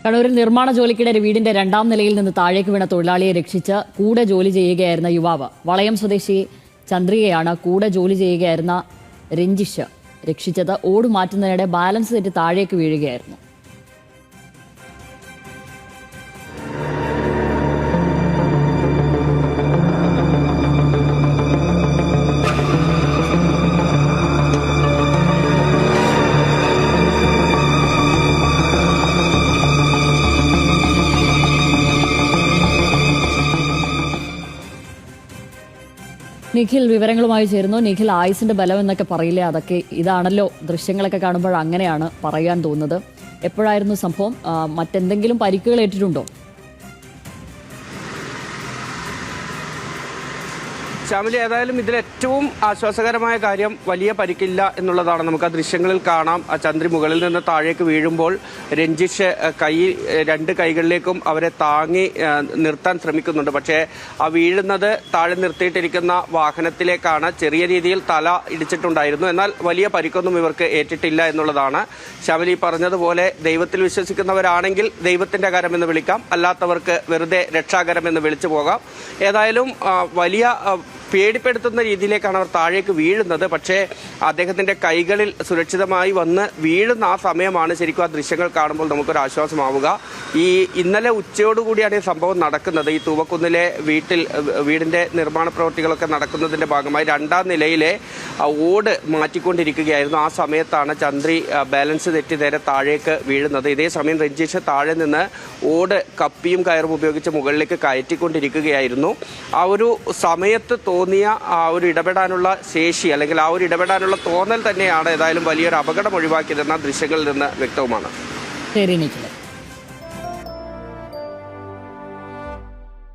കണ്ണൂരിൽ നിർമ്മാണ ജോലിക്കിടെ വീടിന്റെ രണ്ടാം നിലയിൽ നിന്ന് താഴേക്ക് വീണ തൊഴിലാളിയെ രക്ഷിച്ച് കൂടെ ജോലി ചെയ്യുകയായിരുന്ന യുവാവ്. വളയം സ്വദേശി ചന്ദ്രികയാണ് കൂടെ ജോലി ചെയ്യുകയായിരുന്ന രഞ്ജിഷ് രക്ഷിച്ചത്. ഓട് മാറ്റുന്നതിനിടെ ബാലൻസ് തെറ്റി താഴേക്ക് വീഴുകയായിരുന്നു. നിഖിൽ വിവരങ്ങളുമായി ചേരുന്നു. നിഖിൽ, ആയുസിന്റെ ബലം എന്നൊക്കെ പറയില്ലേ, അതൊക്കെ ഇതാണല്ലോ. ദൃശ്യങ്ങളൊക്കെ കാണുമ്പോൾ അങ്ങനെയാണ് പറയാൻ തോന്നുന്നത്. എപ്പോഴായിരുന്നു സംഭവം? മറ്റെന്തെങ്കിലും പരിക്കുകൾ ഏറ്റിട്ടുണ്ടോ? ശ്യാമിലി, ഏതായാലും ഇതിലേറ്റവും ആശ്വാസകരമായ കാര്യം വലിയ പരിക്കില്ല എന്നുള്ളതാണ്. നമുക്ക് ആ ദൃശ്യങ്ങളിൽ കാണാം. ആ ചന്ദ്രി മുകളിൽ നിന്ന് താഴേക്ക് വീഴുമ്പോൾ രഞ്ജിഷ് രണ്ട് കൈകളിലേക്കും അവരെ താങ്ങി നിർത്താൻ ശ്രമിക്കുന്നുണ്ട്. പക്ഷേ ആ വീഴുന്നത് താഴെ നിർത്തിയിട്ടിരിക്കുന്ന വാഹനത്തിലേക്കാണ്. ചെറിയ രീതിയിൽ തല ഇടിച്ചിട്ടുണ്ടായിരുന്നു. എന്നാൽ വലിയ പരിക്കൊന്നും ഇവർക്ക് ഏറ്റിട്ടില്ല എന്നുള്ളതാണ്. ശ്യാമിലി പറഞ്ഞതുപോലെ ദൈവത്തിൽ വിശ്വസിക്കുന്നവരാണെങ്കിൽ ദൈവത്തിന്റെ കരമെന്ന് വിളിക്കാം, അല്ലാത്തവർക്ക് വെറുതെ രക്ഷാകരമെന്ന് വിളിച്ചു പോകാം. ഏതായാലും വലിയ പേടിപ്പെടുത്തുന്ന രീതിയിലേക്കാണ് അവർ താഴേക്ക് വീഴുന്നത്. പക്ഷേ അദ്ദേഹത്തിന്റെ കൈകളിൽ സുരക്ഷിതമായി വന്ന് വീഴുന്ന ആ സമയമാണ് ശരിക്കും ആ ദൃശ്യങ്ങൾ കാണുമ്പോൾ നമുക്കൊരു ആശ്വാസമാവുക. ഇന്നലെ ഉച്ചയോടുകൂടിയാണ് ഈ സംഭവം നടക്കുന്നത്. ഈ തൂവക്കുന്നിലെ വീടിന്റെ നിർമ്മാണ പ്രവൃത്തികളൊക്കെ നടക്കുന്നതിന്റെ ഭാഗമായി രണ്ടാം നിലയിലെ ഓട് മാറ്റിക്കൊണ്ടിരിക്കുകയായിരുന്നു. ആ സമയത്താണ് ചന്ദ്രി ബാലൻസ് തെറ്റി നേരെ താഴേക്ക് വീഴുന്നത്. ഇതേ സമയം രഞ്ജിഷ് താഴെ നിന്ന് ഓട് കപ്പിയും കയറും ഉപയോഗിച്ച് മുകളിലേക്ക് കയറ്റിക്കൊണ്ടിരിക്കുകയായിരുന്നു. ആ ഒരു സമയത്ത് തോന്നിയ ആ ഒരു ഇടപെടാനുള്ള ശേഷി, അല്ലെങ്കിൽ ആ ഒരു ഇടപെടാനുള്ള തോന്നൽ തന്നെയാണ് ഏതായാലും വലിയൊരു അപകടം ഒഴിവാക്കിയതെന്ന ദൃശ്യങ്ങളിൽ നിന്ന് വ്യക്തവുമാണ്. ശരി നിഖിൽ.